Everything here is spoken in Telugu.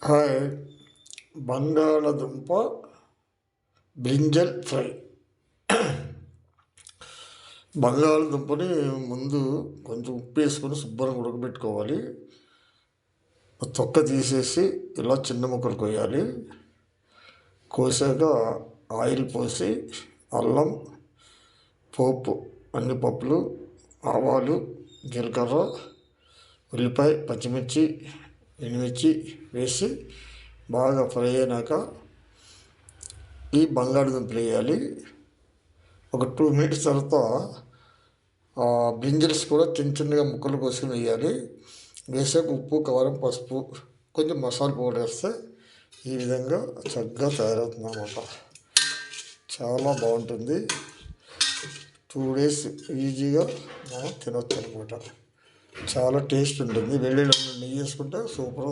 హాయ్. బంగాళదుంప బ్రింజల్ ఫ్రై. బంగాళదుంపని ముందు కొంచెం ఉప్పు వేసుకొని శుభ్రంగా ఉడకబెట్టుకోవాలి. తొక్క తీసేసి ఇలా చిన్న ముక్కలు కోయాలి. కోసాక ఆయిల్ పోసి అల్లం, పోపు, అన్ని పప్పులు, ఆవాలు, జీలకర్ర, ఉల్లిపాయ, పచ్చిమిర్చి, ఎండుమిర్చి వేసి బాగా ఫ్రై అయినాక ఈ బంగాళదుంపలు వేయాలి. ఒక 2 మినిట్స్ తర్వాత బ్రింజల్స్ కూడా చిన్న చిన్నగా ముక్కలు కోసుకొని వేయాలి. వేసాక ఉప్పు, కారం, పసుపు, కొంచెం మసాలా పౌడర్ వేస్తే ఈ విధంగా చక్కగా తయారవుతుంది అన్నమాట. చాలా బాగుంటుంది. 2 days ఈజీగా మనం తినొచ్చు అనమాట. చాలా టేస్ట్ ఉంటుంది. నెయ్యి వేసుకుంటే సూపర్.